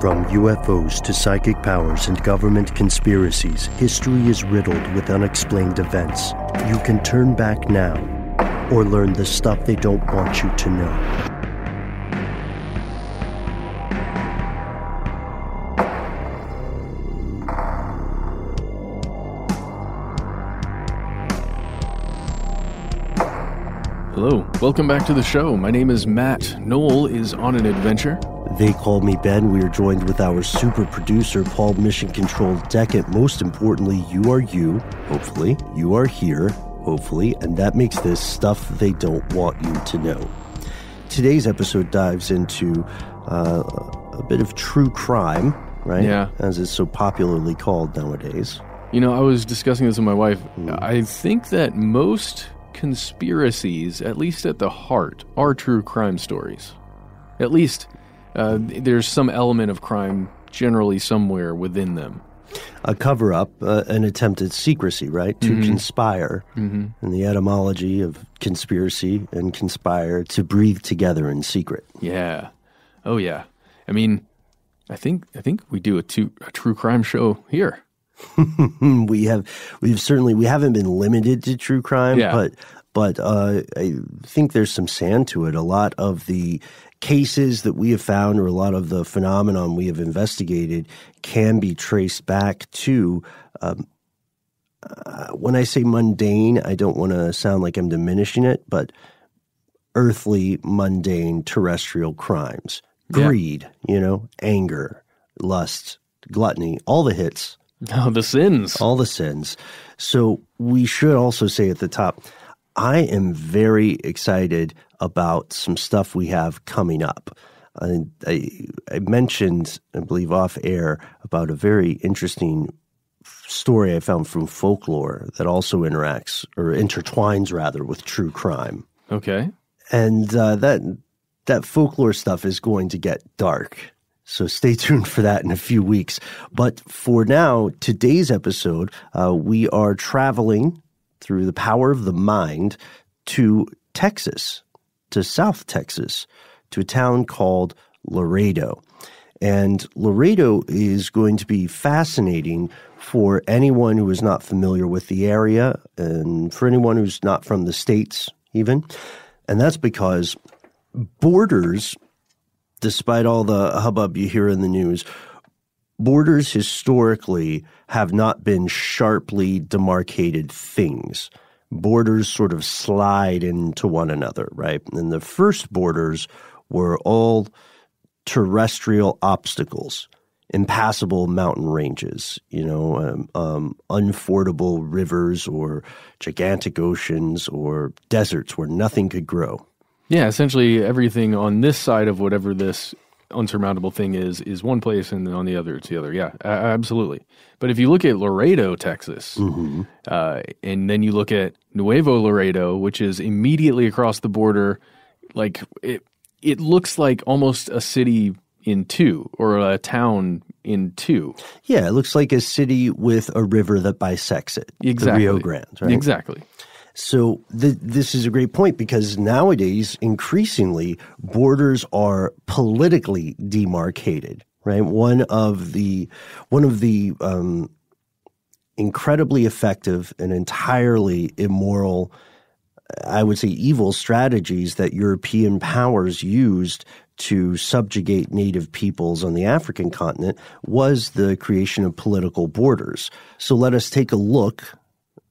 From UFOs to psychic powers and government conspiracies, history is riddled with unexplained events. You can turn back now or learn the stuff they don't want you to know. Hello, welcome back to the show. My name is Matt. Noel is on an adventure. They call me Ben. We are joined with our super producer, Paul Mission Control Decant. Most importantly, you are you, hopefully. You are here, hopefully. And that makes this stuff they don't want you to know. Today's episode dives into a bit of true crime, right? Yeah. As it's so popularly called nowadays. You know, I was discussing this with my wife. I think that most conspiracies, at least at the heart, are true crime stories. At least there's some element of crime generally somewhere within them. A cover-up, an attempt at secrecy, right? To conspire. And the etymology of conspiracy and conspire, to breathe together in secret. Yeah. Oh, yeah. I mean, I think we do a true crime show here. We haven't been limited to true crime, but I think there's some sand to it. A lot of the cases that we have found, or a lot of the phenomenon we have investigated, can be traced back to, when I say mundane, I don't want to sound like I'm diminishing it, but earthly, mundane, terrestrial crimes. Greed, anger, lust, gluttony, all the hits. Oh, the sins. All the sins. So we should also say at the top, I am very excited about some stuff we have coming up. I mentioned, I believe off air, about a very interesting story I found from folklore that also intertwines with true crime. Okay. And that folklore stuff is going to get dark. So stay tuned for that in a few weeks. But for now, today's episode, we are traveling through the power of the mind to Texas, to South Texas, to a town called Laredo. And Laredo is going to be fascinating for anyone who is not familiar with the area and for anyone who's not from the States even. And that's because borders, despite all the hubbub you hear in the news, borders historically have not been sharply demarcated things. Borders sort of slide into one another, right? And the first borders were all terrestrial obstacles, impassable mountain ranges, unfordable rivers or gigantic oceans or deserts where nothing could grow. Yeah, essentially everything on this side of whatever this unsurmountable thing is one place, and then on the other it's the other. Yeah, absolutely. But if you look at Laredo, Texas, and then you look at Nuevo Laredo, which is immediately across the border, like it looks like almost a city in two, or a town in two. Yeah, it looks like a city with a river that bisects it. Exactly. The Rio Grande, right? Exactly. So this is a great point, because nowadays, increasingly, borders are politically demarcated, right? One of the incredibly effective and entirely immoral, I would say evil strategies that European powers used to subjugate native peoples on the African continent was the creation of political borders. So let us take a look,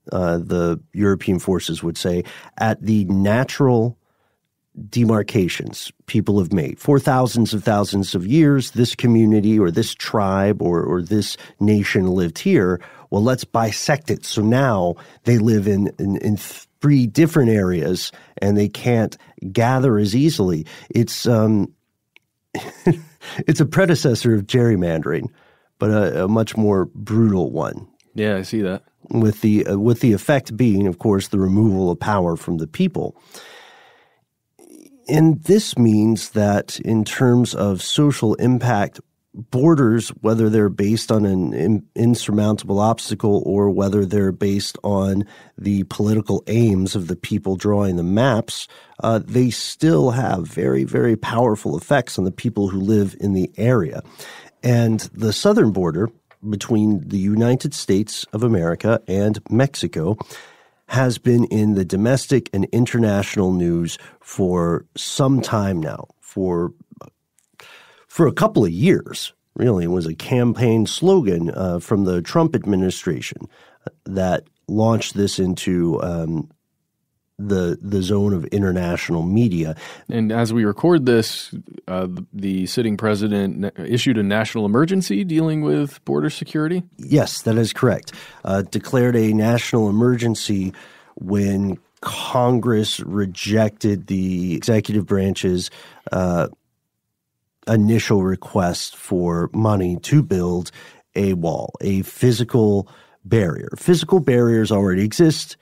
the European forces would say, at the natural demarcations people have made. For thousands of years, this community or this tribe or this nation lived here. Well, let's bisect it. So now they live in three different areas and they can't gather as easily. It's it's a predecessor of gerrymandering, but a much more brutal one. Yeah, I see that. With the effect being, of course, the removal of power from the people. And this means that in terms of social impact, borders, whether they're based on an insurmountable obstacle or whether they're based on the political aims of the people drawing the maps, they still have very, very powerful effects on the people who live in the area. And the southern border between the United States of America and Mexico has been in the domestic and international news for some time now, for a couple of years. Really, it was a campaign slogan from the Trump administration that launched this into the zone of international media. And as we record this, the sitting president issued a national emergency dealing with border security? Yes, that is correct. Declared a national emergency when Congress rejected the executive branch's initial request for money to build a wall, a physical barrier. Physical barriers already exist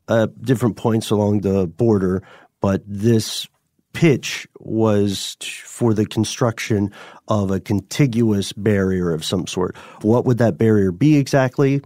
at different points along the border, but this pitch was for the construction of a contiguous barrier of some sort. What would that barrier be exactly?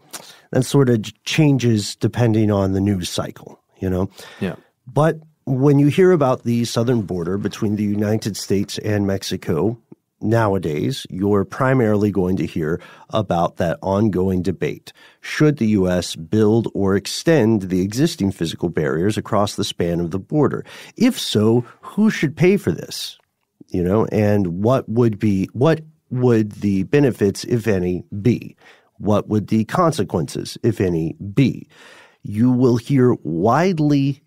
That sort of changes depending on the news cycle, you know? Yeah. But when you hear about the southern border between the United States and Mexico nowadays, you're primarily going to hear about that ongoing debate. Should the U.S. build or extend the existing physical barriers across the span of the border? If so, who should pay for this? You know, and what would the benefits, if any, be? What would the consequences, if any, be? You will hear widely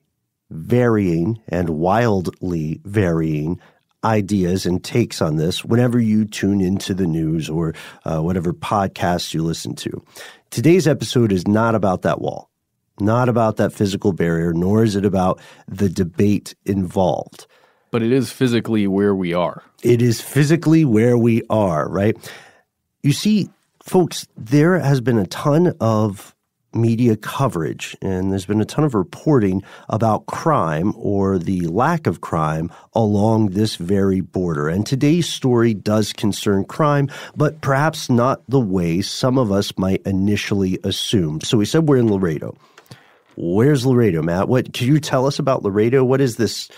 varying and wildly varying ideas and takes on this whenever you tune into the news or whatever podcasts you listen to. Today's episode is not about that wall, not about that physical barrier, nor is it about the debate involved. But it is physically where we are. It is physically where we are, right? You see, folks, there has been a ton of media coverage, and there's been a ton of reporting about crime or the lack of crime along this very border. And today's story does concern crime, but perhaps not the way some of us might initially assume. So we said we're in Laredo. Where's Laredo, Matt? Can you tell us about Laredo? What is this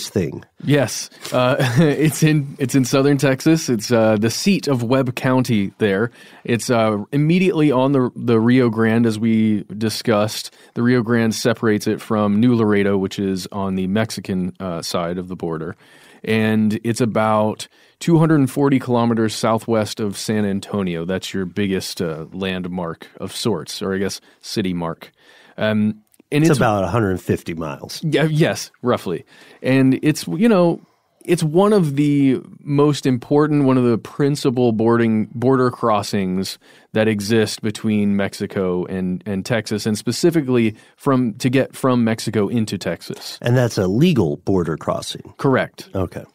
thing? Yes, it's in southern Texas. It's the seat of Webb County there. It's immediately on the Rio Grande, as we discussed. The Rio Grande separates it from New Laredo, which is on the Mexican side of the border. And it's about 240 kilometers southwest of San Antonio. That's your biggest landmark of sorts, or I guess city mark. And it's about 150 miles. Yeah, yes, roughly. And it's one of the most important, one of the principal border crossings that exist between Mexico and Texas, and specifically to get from Mexico into Texas. And that's a legal border crossing. Correct. Okay.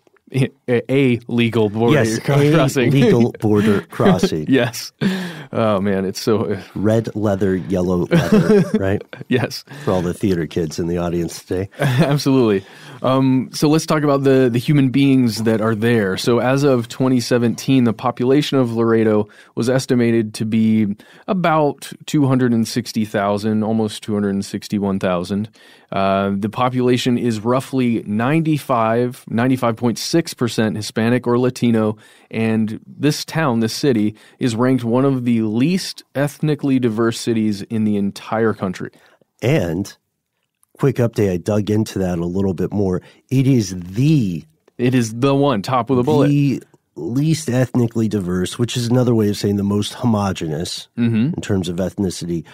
A legal border crossing. Legal border crossing. Yes. Oh, man, it's so... Red leather, yellow leather, right? Yes. For all the theater kids in the audience today. Absolutely. So let's talk about the human beings that are there. So as of 2017, the population of Laredo was estimated to be about 260,000, almost 261,000. The population is roughly 95.6% Hispanic or Latino, and this city, is ranked one of the least ethnically diverse cities in the entire country. And, quick update, I dug into that a little bit more. It is the one, top of the bullet. The least ethnically diverse, which is another way of saying the most homogenous in terms of ethnicity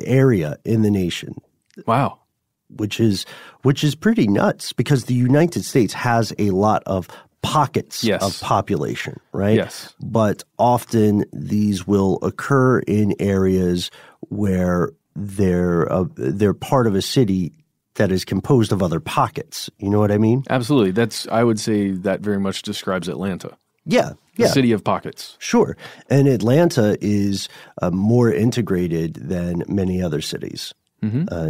area in the nation. Wow. Which is pretty nuts because the United States has a lot of pockets of population, right? Yes. But often these will occur in areas where they're part of a city that is composed of other pockets. You know what I mean? Absolutely. I would say that very much describes Atlanta. Yeah. The city of pockets. Sure. And Atlanta is more integrated than many other cities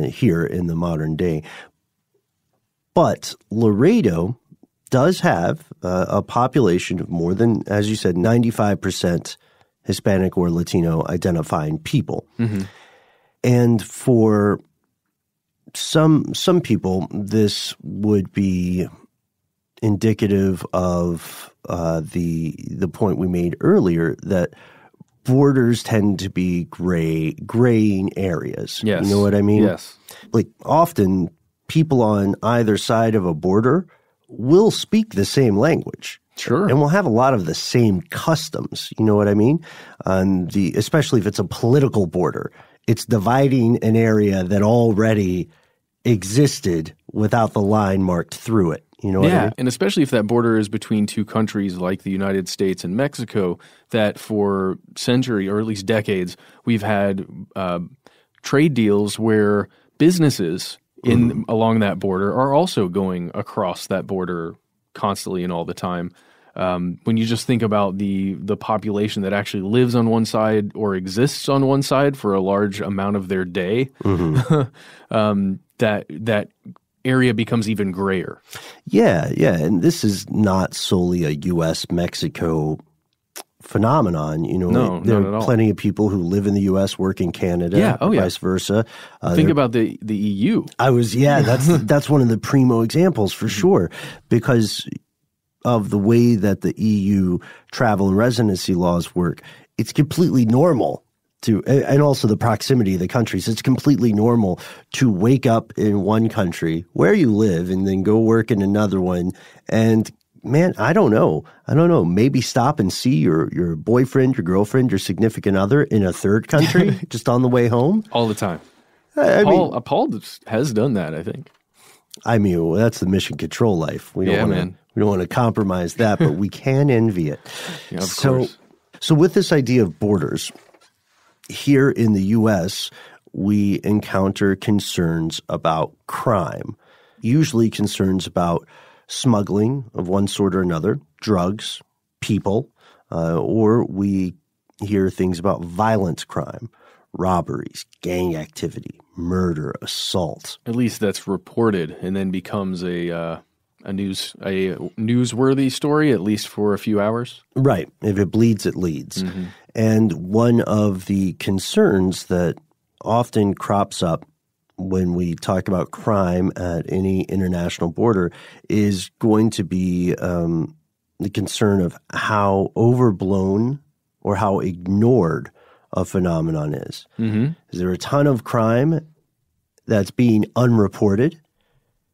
here in the modern day. But Laredo does have a population of more than, as you said, 95% Hispanic or Latino identifying people. Mm-hmm. And for some people, this would be indicative of the point we made earlier that borders tend to be graying areas. Yes. You know what I mean? Yes. Like often people on either side of a border will speak the same language. Sure. And we'll have a lot of the same customs. You know what I mean? Especially if it's a political border. It's dividing an area that already existed without the line marked through it. You know what I mean? And especially if that border is between two countries like the United States and Mexico, that for centuries or at least decades, we've had trade deals where businesses along that border are also going across that border constantly and all the time. When you just think about the population that actually lives on one side or exists on one side for a large amount of their day, that area becomes even grayer. Yeah. And this is not solely a U.S.-Mexico phenomenon. You know, No, there not at are all. plenty of people who live in the U.S., work in Canada, vice versa. Think about the EU. That's one of the primo examples for sure, because of the way that the EU travel and residency laws work. It's completely normal and also the proximity of the countries. It's completely normal to wake up in one country where you live and then go work in another one. And man, I don't know. Maybe stop and see your boyfriend, your girlfriend, your significant other in a third country just on the way home. All the time. Paul has done that, I think. I mean, well, that's the mission control life. We don't want to compromise that, but we can envy it. Yeah, of course. So with this idea of borders, here in the U.S., we encounter concerns about crime, usually concerns about smuggling of one sort or another, drugs, people, or we hear things about violent crime, robberies, gang activity, murder, assault. At least that's reported and then becomes a newsworthy story, at least for a few hours. Right. If it bleeds, it leads. And one of the concerns that often crops up when we talk about crime at any international border is going to be the concern of how overblown or how ignored a phenomenon is. Is there a ton of crime that's being unreported?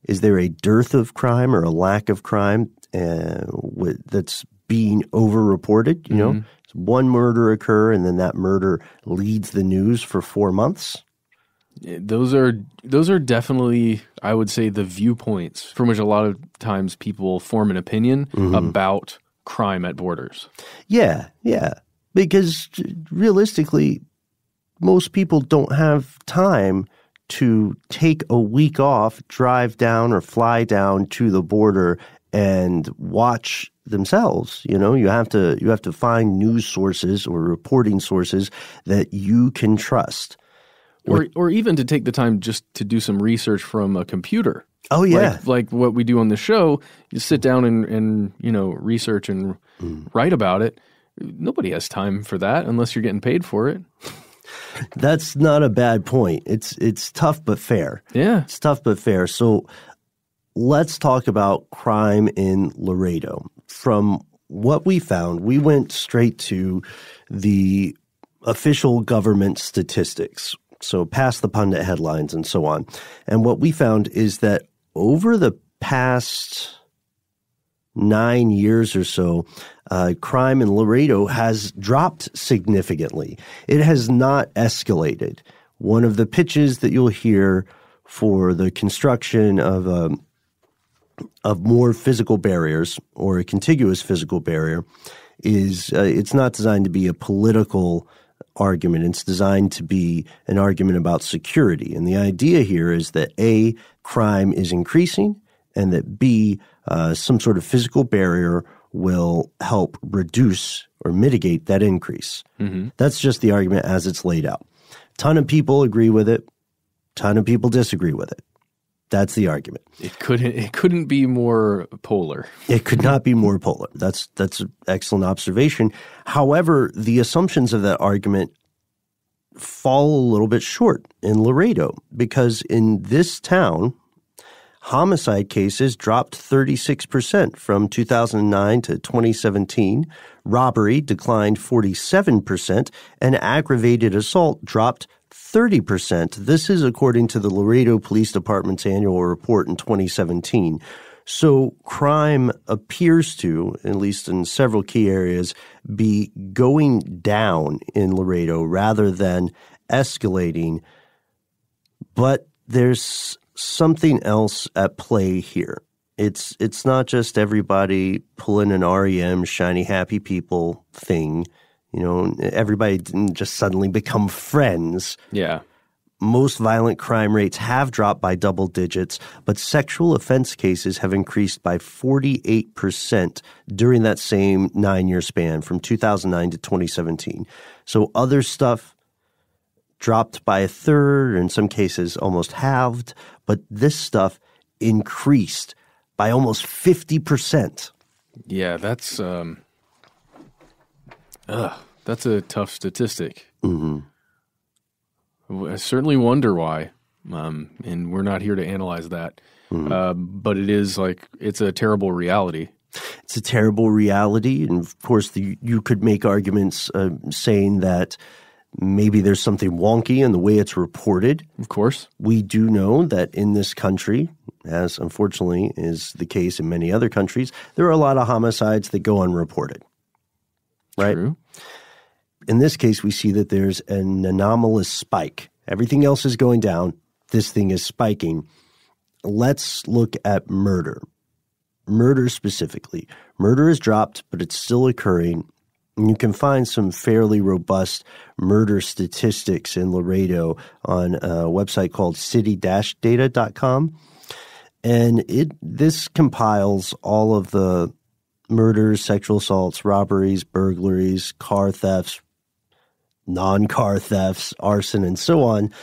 Is there a dearth of crime or a lack of crime that's being overreported? You know, does one murder occur and then that murder leads the news for 4 months? Those are definitely, I would say, the viewpoints from which a lot of times people form an opinion about crime at borders. Yeah. Because realistically, most people don't have time to take a week off, drive down or fly down to the border and watch themselves. You know, you have to find news sources or reporting sources that you can trust. Or even to take the time just to do some research from a computer. Oh, yeah. Like what we do on the show, you sit down and research and write about it. Nobody has time for that unless you're getting paid for it. That's not a bad point. It's tough but fair. Yeah. It's tough but fair. So let's talk about crime in Laredo. From what we found, we went straight to the official government statistics. So past the pundit headlines and so on. And what we found is that over the past 9 years or so, crime in Laredo has dropped significantly. It has not escalated. One of the pitches that you'll hear for the construction of more physical barriers or a contiguous physical barrier is it's not designed to be a political argument. It's designed to be an argument about security. And the idea here is that A, crime is increasing, and that B, some sort of physical barrier will help reduce or mitigate that increase. That's just the argument as it's laid out. Ton of people agree with it. Ton of people disagree with it. That's the argument. It couldn't be more polar. It could not be more polar. That's an excellent observation. However, the assumptions of that argument fall a little bit short in Laredo because in this town, Homicide cases dropped 36% from 2009 to 2017. Robbery declined 47%, and aggravated assault dropped 30%. This is according to the Laredo Police Department's annual report in 2017. So crime appears to, at least in several key areas, be going down in Laredo rather than escalating. But there's something else at play here. It's not just everybody pulling an REM, shiny, happy people thing. You know, everybody didn't just suddenly become friends. Yeah. Most violent crime rates have dropped by double digits, but sexual offense cases have increased by 48% during that same 9-year span from 2009 to 2017. So other stuff dropped by a third, or in some cases almost halved, but this stuff increased by almost 50%. Yeah, that's a tough statistic. Mm-hmm. I certainly wonder why, and we're not here to analyze that. But it is it's a terrible reality. It's a terrible reality, and of course you could make arguments saying that maybe there's something wonky in the way it's reported. Of course. We do know that in this country, as unfortunately is the case in many other countries, there are a lot of homicides that go unreported. Right? True. In this case, we see that there's an anomalous spike. Everything else is going down. This thing is spiking. Let's look at murder. Murder specifically. Murder is dropped, but it's still occurring. And you can find some fairly robust murder statistics in Laredo on a website called city-data.com. And this compiles all of the murders, sexual assaults, robberies, burglaries, car thefts, non-car thefts, arson, and so on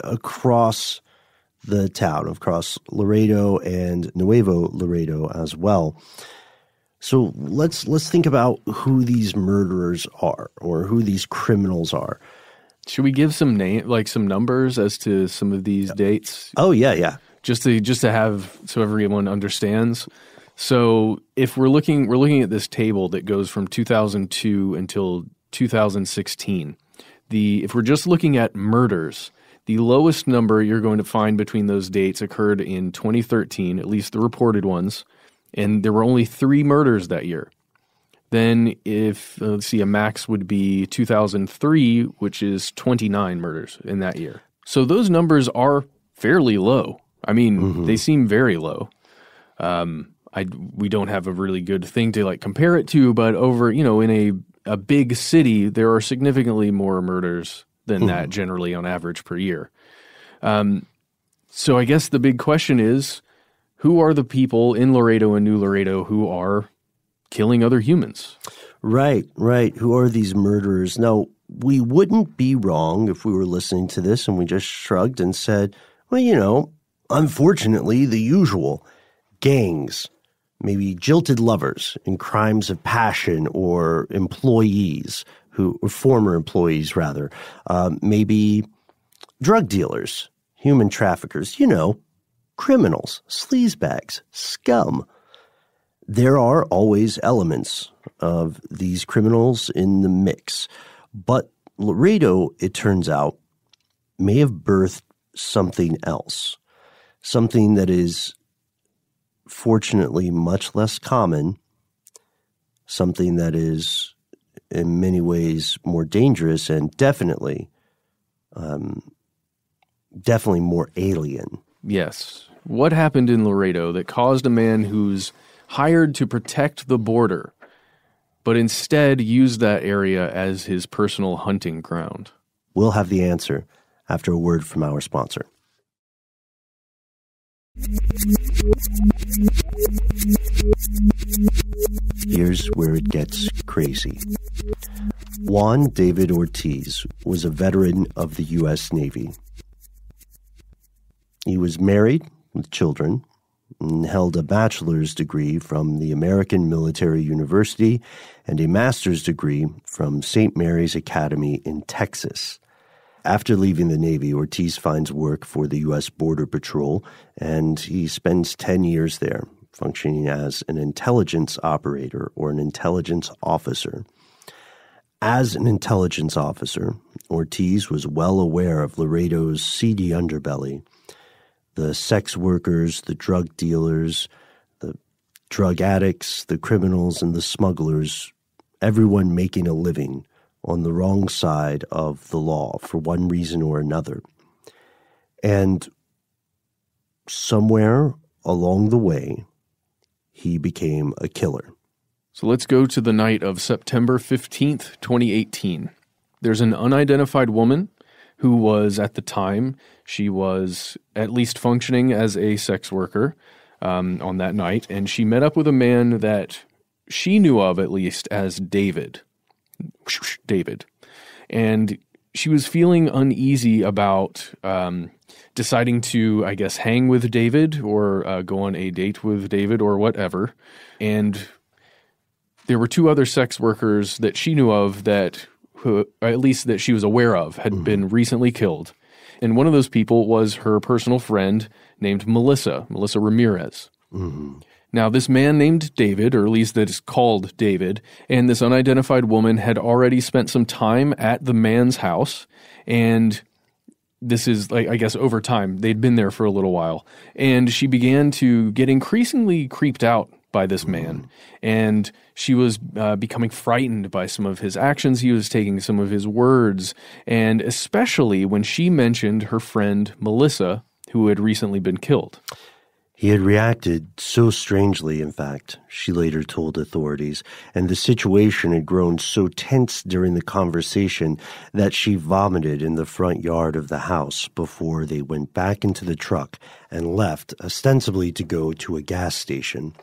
across the town, across Laredo and Nuevo Laredo as well. So let's think about who these murderers are or who these criminals are. Should we give some some numbers as to some of these dates? Oh, yeah. Just to have so everyone understands. So if we're looking at this table that goes from 2002 until 2016. If we're just looking at murders, the lowest number you're going to find between those dates occurred in 2013, at least the reported ones, and there were only 3 murders that year. Then a max would be 2003, which is 29 murders in that year. So those numbers are fairly low. I mean, They seem very low. We don't have a really good thing to compare it to, but over, in a big city, there are significantly more murders than that generally on average per year. So I guess the big question is, who are the people in Laredo and New Laredo who are killing other humans? Right. Who are these murderers? Now, we wouldn't be wrong if we were listening to this and we just shrugged and said, well, unfortunately, the usual gangs, maybe jilted lovers in crimes of passion or former employees rather, maybe drug dealers, human traffickers, criminals, sleazebags, scum. There are always elements of these criminals in the mix. But Laredo, it turns out, may have birthed something else, something that is fortunately much less common, something that is in many ways more dangerous and definitely more alien. Yes. What happened in Laredo that caused a man who's hired to protect the border, but instead used that area as his personal hunting ground? We'll have the answer after a word from our sponsor. Here's where it gets crazy. Juan David Ortiz was a veteran of the U.S. Navy. He was married with children and held a bachelor's degree from the American Military University and a master's degree from St. Mary's Academy in Texas. After leaving the Navy, Ortiz finds work for the U.S. Border Patrol, and he spends 10 years there, functioning as an intelligence operator or an intelligence officer. As an intelligence officer, Ortiz was well aware of Laredo's seedy underbelly. The sex workers, the drug dealers, the drug addicts, the criminals, and the smugglers, everyone making a living on the wrong side of the law for one reason or another. And somewhere along the way, he became a killer. So let's go to the night of September 15th, 2018. There's an unidentified woman who was, at the time, she was at least functioning as a sex worker on that night, and she met up with a man that she knew of, at least, as David. And she was feeling uneasy about deciding to, I guess, hang with David or go on a date with David or whatever. And there were two other sex workers that she knew of who, at least that she was aware of, had been recently killed. And one of those people was her personal friend named Melissa Ramirez. Mm-hmm. Now, this man named David, or at least that is called David, and this unidentified woman had already spent some time at the man's house, and this is, like, I guess, over time. They'd been there for a little while, and she began to get increasingly creeped out by this man, and she was becoming frightened by some of his actions he was taking, some of his words, and especially when she mentioned her friend Melissa, who had recently been killed. He had reacted so strangely, in fact, she later told authorities, and the situation had grown so tense during the conversation that she vomited in the front yard of the house before they went back into the truck and left, ostensibly to go to a gas station.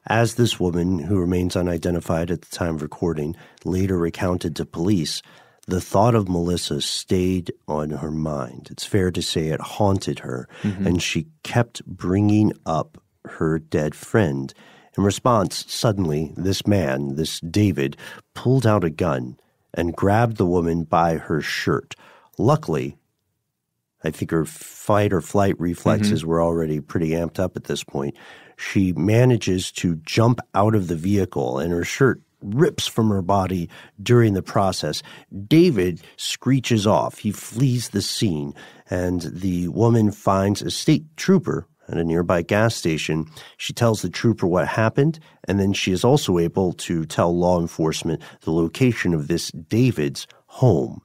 As this woman, who remains unidentified at the time of recording, later recounted to police, the thought of Melissa stayed on her mind. It's fair to say it haunted her, and she kept bringing up her dead friend. In response, suddenly, this man, this David, pulled out a gun and grabbed the woman by her shirt. Luckily, I think her fight or flight reflexes were already pretty amped up at this point. She manages to jump out of the vehicle, and her shirt rips from her body during the process. David screeches off. He flees the scene, and the woman finds a state trooper at a nearby gas station. She tells the trooper what happened, and then she is also able to tell law enforcement the location of this David's home.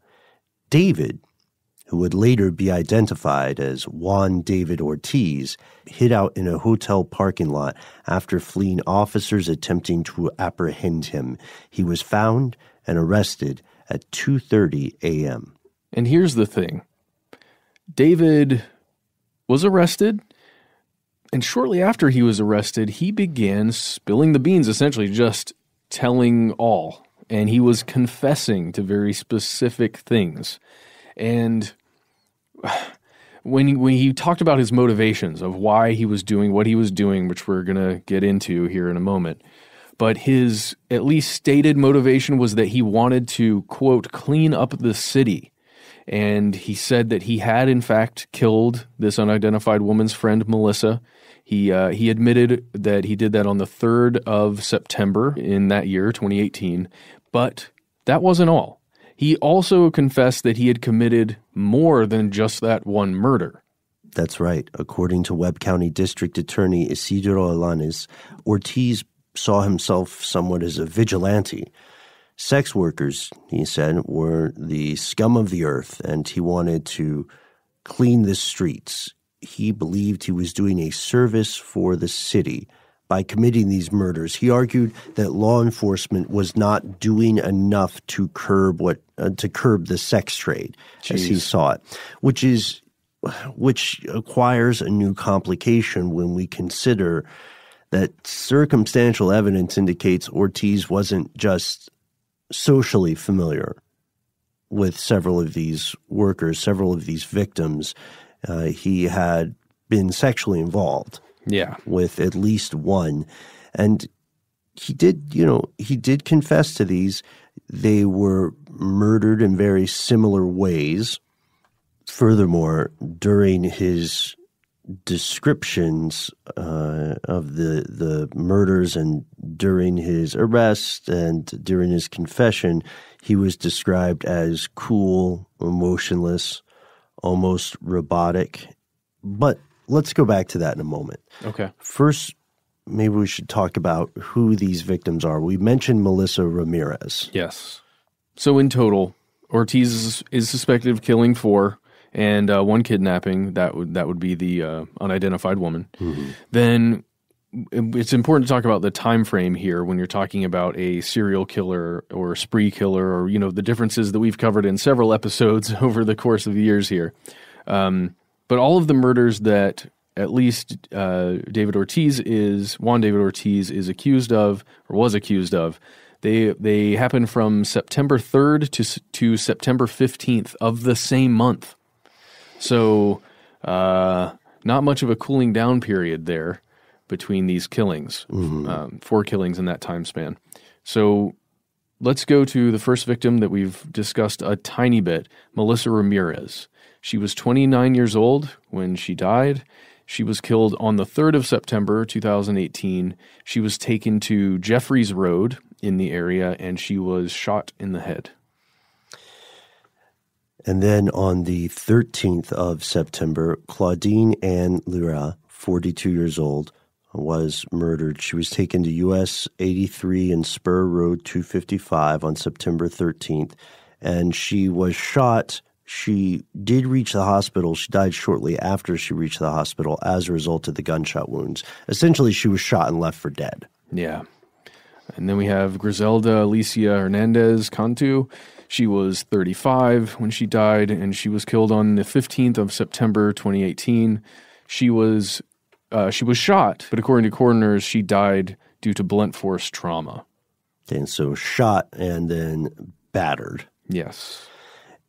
David, who would later be identified as Juan David Ortiz, hid out in a hotel parking lot after fleeing officers attempting to apprehend him. He was found and arrested at 2:30 a.m. And here's the thing. David was arrested, and shortly after he was arrested, he began spilling the beans, essentially just telling all. And he was confessing to very specific things. And when he talked about his motivations of why he was doing what he was doing, which we're going to get into here in a moment, but his at least stated motivation was that he wanted to, quote, clean up the city. And he said that he had, in fact, killed this unidentified woman's friend, Melissa. He admitted that he did that on the 3rd of September in that year, 2018. But that wasn't all. He also confessed that he had committed more than just that one murder. That's right. According to Webb County District Attorney Isidro Alanes, Ortiz saw himself somewhat as a vigilante. Sex workers, he said, were the scum of the earth, and he wanted to clean the streets. He believed he was doing a service for the city by committing these murders. He argued that law enforcement was not doing enough to curb the sex trade, as he saw it, which acquires a new complication when we consider that circumstantial evidence indicates Ortiz wasn't just socially familiar with several of these workers, several of these victims. He had been sexually involved. Yeah. With at least one. And he did confess to these. They were murdered in very similar ways. Furthermore, during his descriptions of the murders and during his arrest and during his confession, he was described as cool, emotionless, almost robotic. But let's go back to that in a moment. Okay. First, maybe we should talk about who these victims are. We mentioned Melissa Ramirez. Yes. So in total, Ortiz is suspected of killing 4 and 1 kidnapping. That would be the unidentified woman. Mm-hmm. Then it's important to talk about the time frame here when you're talking about a serial killer or a spree killer, or the differences that we've covered in several episodes over the course of the years here. But all of the murders that at least Juan David Ortiz is accused of or was accused of, they happened from September 3rd to September 15th of the same month. So not much of a cooling down period there between these killings, 4 killings in that time span. So let's go to the first victim that we've discussed a tiny bit, Melissa Ramirez. She was 29 years old when she died. She was killed on the 3rd of September, 2018. She was taken to Jeffries Road in the area, and she was shot in the head. And then on the 13th of September, Claudine Ann Lira, 42 years old, was murdered. She was taken to US 83 and Spur Road 255 on September 13th, and she was shot. She did reach the hospital. She died shortly after she reached the hospital as a result of the gunshot wounds. Essentially, she was shot and left for dead. Yeah. And then we have Griselda Alicia Hernandez Cantu. She was 35 when she died, and she was killed on the 15th of September 2018. She was shot, but according to coroners, she died due to blunt force trauma. And so shot and then battered. Yes.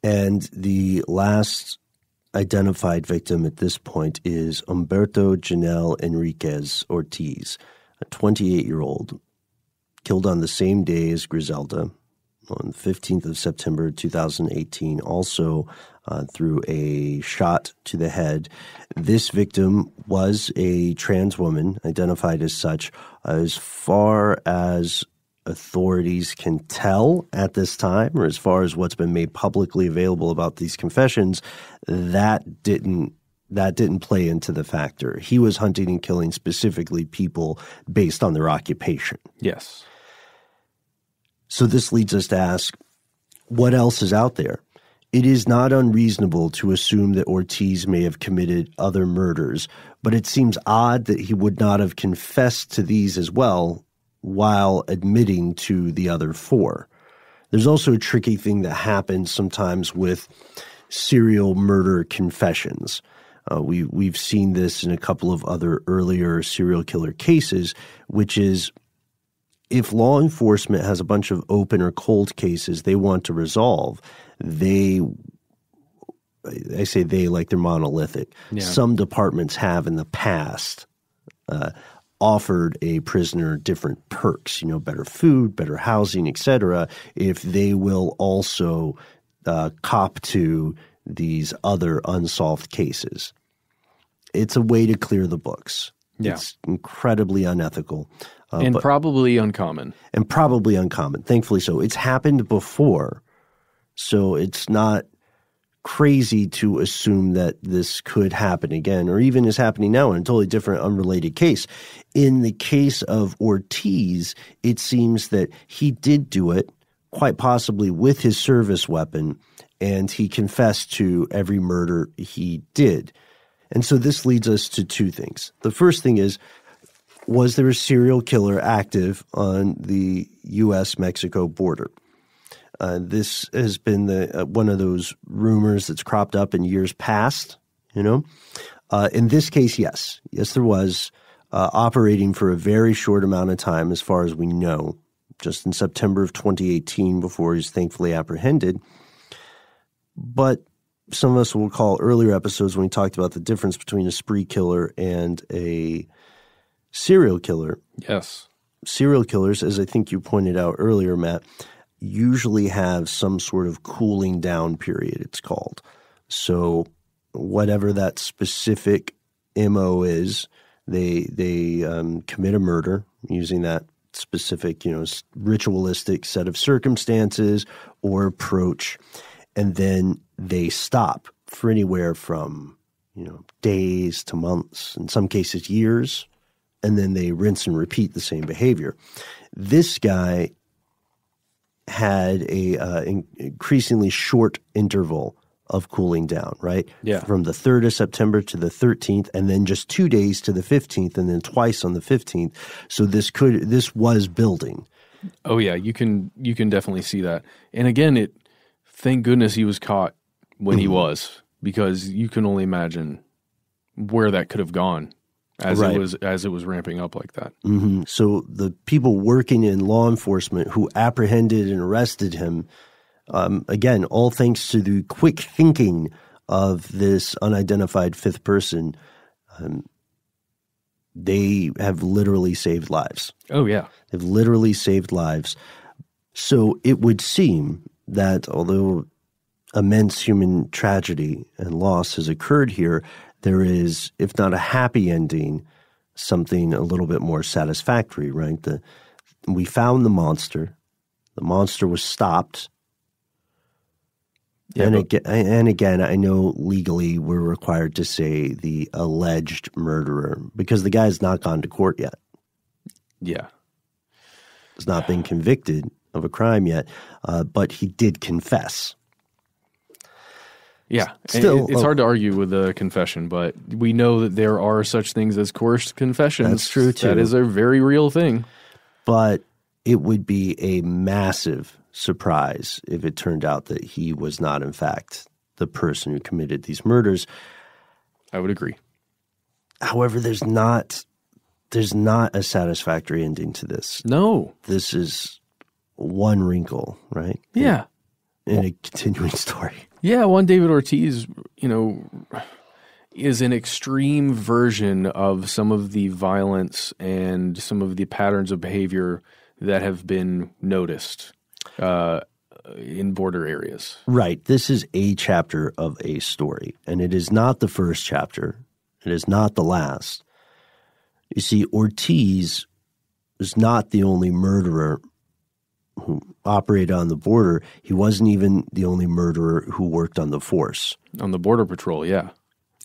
And the last identified victim at this point is Humberto Janel Enriquez Ortiz, a 28-year-old, killed on the same day as Griselda on the 15th of September 2018, also through a shot to the head. This victim was a trans woman, identified as such. As far as authorities can tell at this time, or as far as what's been made publicly available about these confessions, that didn't play into the factor. He was hunting and killing specifically people based on their occupation. Yes. So this leads us to ask, what else is out there? It is not unreasonable to assume that Ortiz may have committed other murders, but it seems odd that he would not have confessed to these as well while admitting to the other 4. There's also a tricky thing that happens sometimes with serial murder confessions. We've seen this in a couple of other earlier serial killer cases, which is if law enforcement has a bunch of open or cold cases they want to resolve, I say they like they're monolithic. Yeah. Some departments have in the past offered a prisoner different perks, better food, better housing, etc., if they will also cop to these other unsolved cases. It's a way to clear the books. Yeah. It's incredibly unethical. And probably uncommon. And probably uncommon, thankfully so. It's happened before, so it's not crazy to assume that this could happen again, or even is happening now in a totally different, unrelated case. In the case of Ortiz, it seems that he did do it, quite possibly with his service weapon, and he confessed to every murder he did. And so this leads us to 2 things. The first thing is, was there a serial killer active on the U.S.-Mexico border? This has been one of those rumors that's cropped up in years past, In this case, yes. Yes, there was, operating for a very short amount of time as far as we know, just in September of 2018 before he was thankfully apprehended. But some of us will recall earlier episodes when we talked about the difference between a spree killer and a serial killer. Yes. Serial killers, as I think you pointed out earlier, Matt, usually have some sort of cooling down period, it's called. So whatever that specific MO is, they commit a murder using that specific, ritualistic set of circumstances or approach, and then they stop for anywhere from, days to months, in some cases years, and then they rinse and repeat the same behavior. This guy had a increasingly short interval of cooling down, right? Yeah. From the 3rd of September to the 13th, and then just 2 days to the 15th, and then twice on the 15th. So this was building. Oh yeah, you can definitely see that. And again, thank goodness he was caught when he was, because you can only imagine where that could have gone as it was ramping up like that. Mm-hmm. So the people working in law enforcement who apprehended and arrested him, again, all thanks to the quick thinking of this unidentified fifth person, they have literally saved lives. Oh, yeah. They've literally saved lives. So it would seem that although immense human tragedy and loss has occurred here, there is, if not a happy ending, something a little bit more satisfactory, right? We found the monster. The monster was stopped. Yeah, and again, I know legally we're required to say the alleged murderer because the guy's not gone to court yet. Yeah. He's not been convicted of a crime yet, but he did confess. Yeah. Still, it's hard to argue with a confession, but we know that there are such things as coerced confessions. That's true, too. That is a very real thing. But it would be a massive surprise if it turned out that he was not, in fact, the person who committed these murders. I would agree. However, there's not a satisfactory ending to this. No. This is one wrinkle, right? Yeah. In a continuing story. Yeah, Juan David Ortiz, is an extreme version of some of the violence and some of the patterns of behavior that have been noticed in border areas. Right. This is a chapter of a story, and it is not the first chapter. It is not the last. You see, Ortiz is not the only murderer who operated on the border. He wasn't even the only murderer who worked on the force. On the Border Patrol, yeah.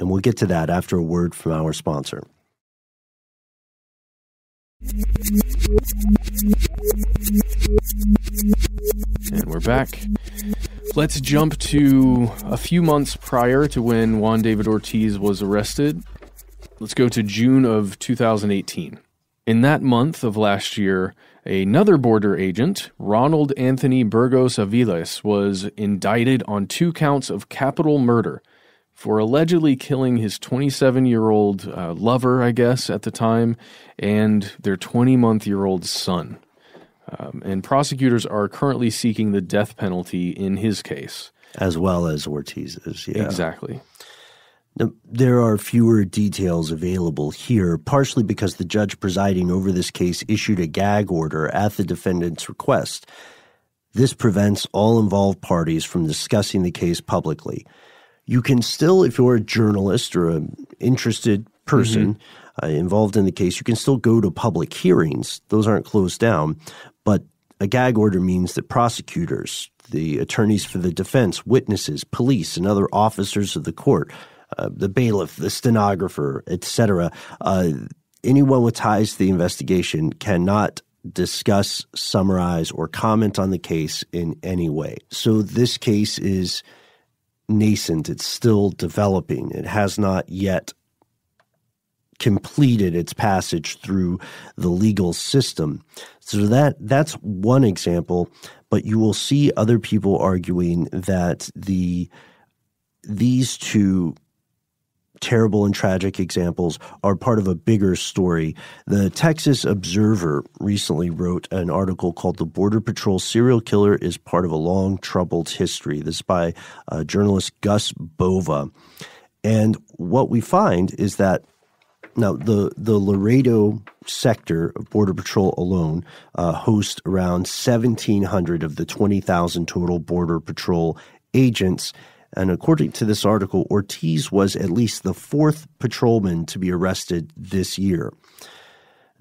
And we'll get to that after a word from our sponsor. And we're back. Let's jump to a few months prior to when Juan David Ortiz was arrested. Let's go to June of 2018. In that month of last year, another border agent, Ronald Anthony Burgos Aviles, was indicted on 2 counts of capital murder for allegedly killing his 27-year-old lover, I guess, at the time, and their 20-month-year-old son. And prosecutors are currently seeking the death penalty in his case. As well as Ortiz's, yeah. Exactly. Now, there are fewer details available here, partially because the judge presiding over this case issued a gag order at the defendant's request. This prevents all involved parties from discussing the case publicly. You can still, if you're a journalist or an interested person involved in the case, you can still go to public hearings. Those aren't closed down. But a gag order means that prosecutors, the attorneys for the defense, witnesses, police, and other officers of the court, the bailiff, the stenographer, etc., anyone with ties to the investigation cannot discuss, summarize, or comment on the case in any way. So this case is nascent. It's still developing. It has not yet completed its passage through the legal system. So that's one example, but you will see other people arguing that these two terrible and tragic examples are part of a bigger story. The Texas Observer recently wrote an article called "The Border Patrol Serial Killer is Part of a Long Troubled History." This is by journalist Gus Bova. And what we find is that now the Laredo sector of Border Patrol alone hosts around 1,700 of the 20,000 total Border Patrol agents. And according to this article, Ortiz was at least the fourth patrolman to be arrested this year.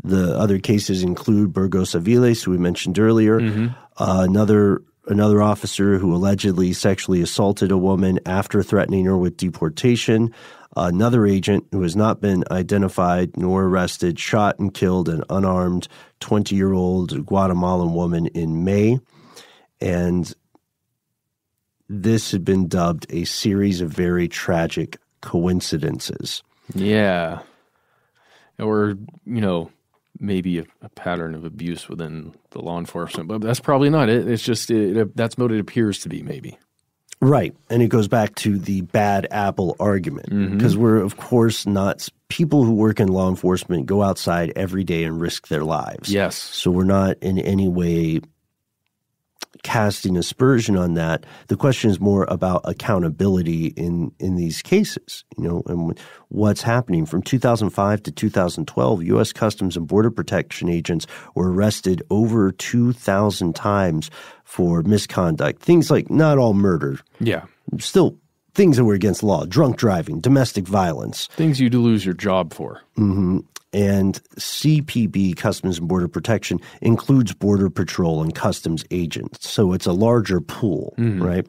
The other cases include Burgos Aviles, who we mentioned earlier, another officer who allegedly sexually assaulted a woman after threatening her with deportation, another agent who has not been identified nor arrested, shot and killed an unarmed 20-year-old Guatemalan woman in May. And this had been dubbed a series of very tragic coincidences. Yeah. Or, maybe a pattern of abuse within the law enforcement, but that's probably not it. It's just that's what it appears to be, maybe. Right. And it goes back to the bad apple argument, because we're, of course, not people who work in law enforcement go outside every day and risk their lives. Yes. So we're not in any way casting aspersion on that. The question is more about accountability in these cases, and what's happening. From 2005 to 2012, U.S. Customs and Border Protection agents were arrested over 2,000 times for misconduct. Things like not all murder. Yeah. Still things that were against law, drunk driving, domestic violence. Things you'd lose your job for. And CPB, Customs and Border Protection, includes Border Patrol and Customs agents. So it's a larger pool, right?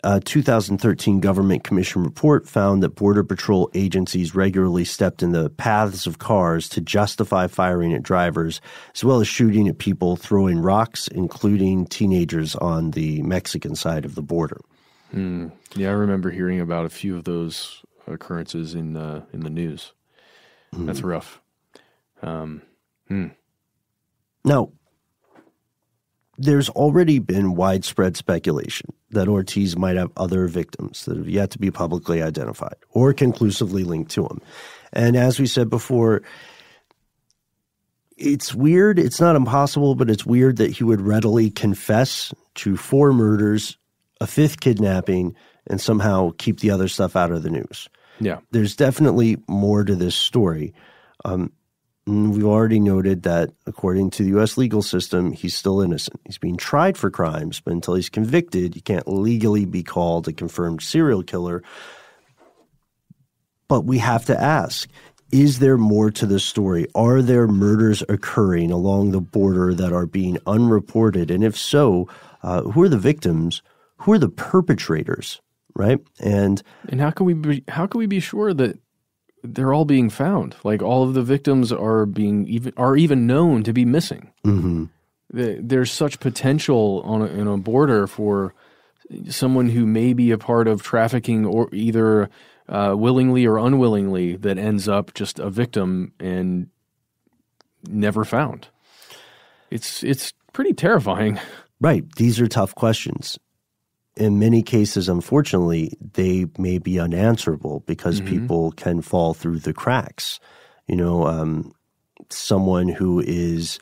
A 2013 Government Commission report found that Border Patrol agencies regularly stepped in the paths of cars to justify firing at drivers, as well as shooting at people throwing rocks, including teenagers on the Mexican side of the border. Yeah, I remember hearing about a few of those occurrences in the news. That's rough. Now, there's already been widespread speculation that Ortiz might have other victims that have yet to be publicly identified or conclusively linked to him. And as we said before, it's weird. It's not impossible, but it's weird that he would readily confess to 4 murders, a 5th kidnapping, and somehow keep the other stuff out of the news. Yeah. There's definitely more to this story. We've already noted that according to the U.S. legal system, he's still innocent. He's being tried for crimes, but until he's convicted, he can't legally be called a confirmed serial killer. But we have to ask, is there more to this story? Are there murders occurring along the border that are being unreported? And if so, who are the victims? Who are the perpetrators? Right? And how can we be sure that they're all being found? Like, all of the victims are even known to be missing. There's such potential in a border for someone who may be a part of trafficking, or either willingly or unwillingly, that ends up just a victim and never found. It's pretty terrifying. Right. These are tough questions. In many cases, unfortunately, they may be unanswerable because people can fall through the cracks. Someone who is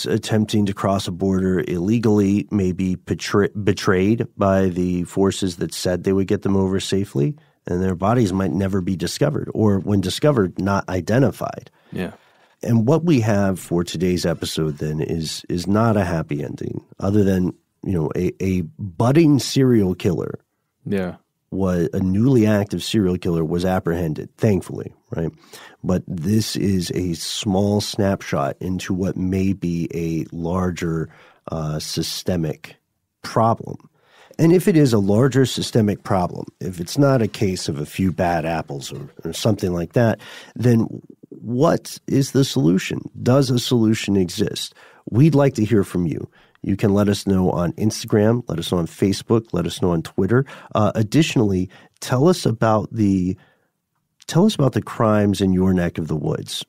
attempting to cross a border illegally may be betrayed by the forces that said they would get them over safely, and their bodies might never be discovered, or when discovered, not identified. Yeah. And what we have for today's episode then is not a happy ending, other than a budding serial killer. Yeah. A newly active serial killer was apprehended, thankfully, right? But this is a small snapshot into what may be a larger systemic problem. And if it is a larger systemic problem, if it's not a case of a few bad apples or something like that, then what is the solution? Does a solution exist? We'd like to hear from you. You can let us know on Instagram, let us know on Facebook, let us know on Twitter. Additionally, tell us about the crimes in your neck of the woods,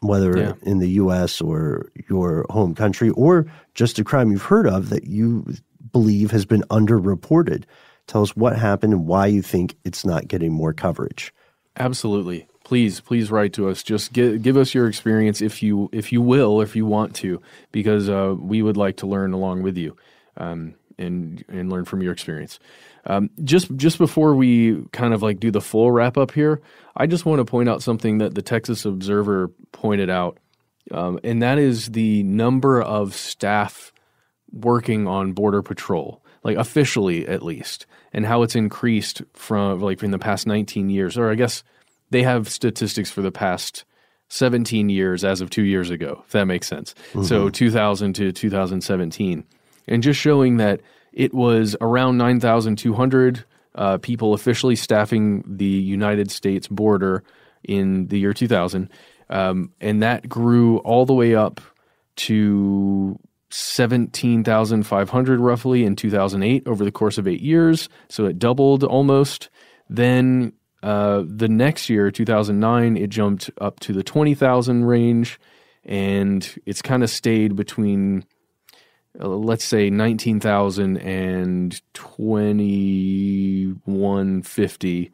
whether in the U.S. or your home country, or just a crime you've heard of that you believe has been underreported. Tell us what happened and why you think it's not getting more coverage. Absolutely. Please write to us. Just give us your experience if you want to, because we would like to learn along with you and learn from your experience. Just before we kind of like do the full wrap up here, I just want to point out something that the Texas Observer pointed out, and that is the number of staff working on Border Patrol, like officially at least, and how it's increased from like in the past 19 years, or I guess they have statistics for the past 17 years as of 2 years ago, if that makes sense. Mm-hmm. So 2000 to 2017. And just showing that it was around 9,200 people officially staffing the United States border in the year 2000. And that grew all the way up to 17,500 roughly in 2008 over the course of 8 years. So it doubled almost. Then the next year, 2009, it jumped up to the 20,000 range, and it's kind of stayed between, let's say, 19,000 and 2,150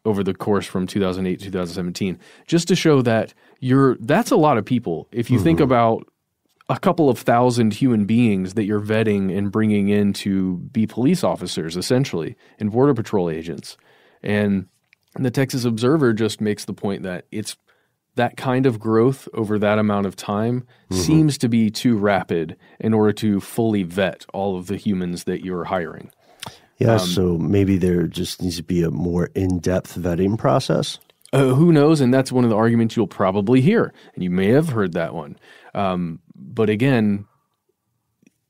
over the course from 2008 to 2017, just to show that that's a lot of people. If you think about a couple of thousand human beings that you're vetting and bringing in to be police officers, essentially, and Border Patrol agents. And the Texas Observer just makes the point that it's that kind of growth over that amount of time seems to be too rapid in order to fully vet all of the humans that you're hiring. Yeah, so maybe there just needs to be a more in-depth vetting process. Who knows? And that's one of the arguments you'll probably hear. And you may have heard that one. But again,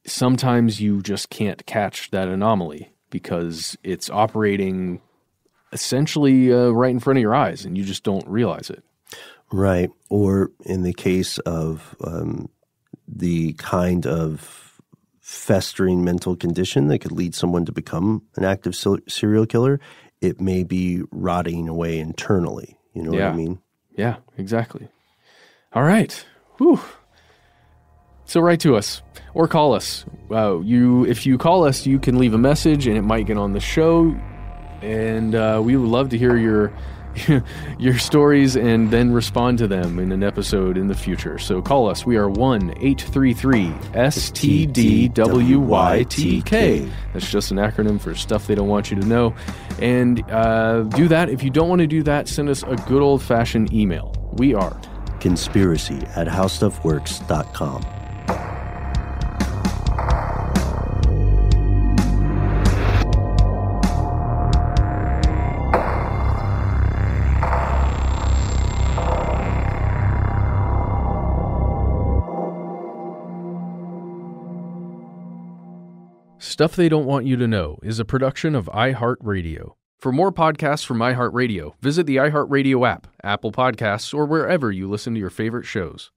sometimes you just can't catch that anomaly because it's operating essentially right in front of your eyes and you just don't realize it. Right. Or in the case of the kind of festering mental condition that could lead someone to become an active serial killer, it may be rotting away internally. You know what I mean? Yeah, exactly. All right. Whew. So write to us or call us. If you call us, you can leave a message and it might get on the show. And we would love to hear your stories and then respond to them in an episode in the future. So call us. We are 1-833-STDWYTK. That's just an acronym for stuff they don't want you to know. And do that. If you don't want to do that, send us a good old-fashioned email. We are conspiracy@howstuffworks.com. Stuff They Don't Want You to Know is a production of iHeartRadio. For more podcasts from iHeartRadio, visit the iHeartRadio app, Apple Podcasts, or wherever you listen to your favorite shows.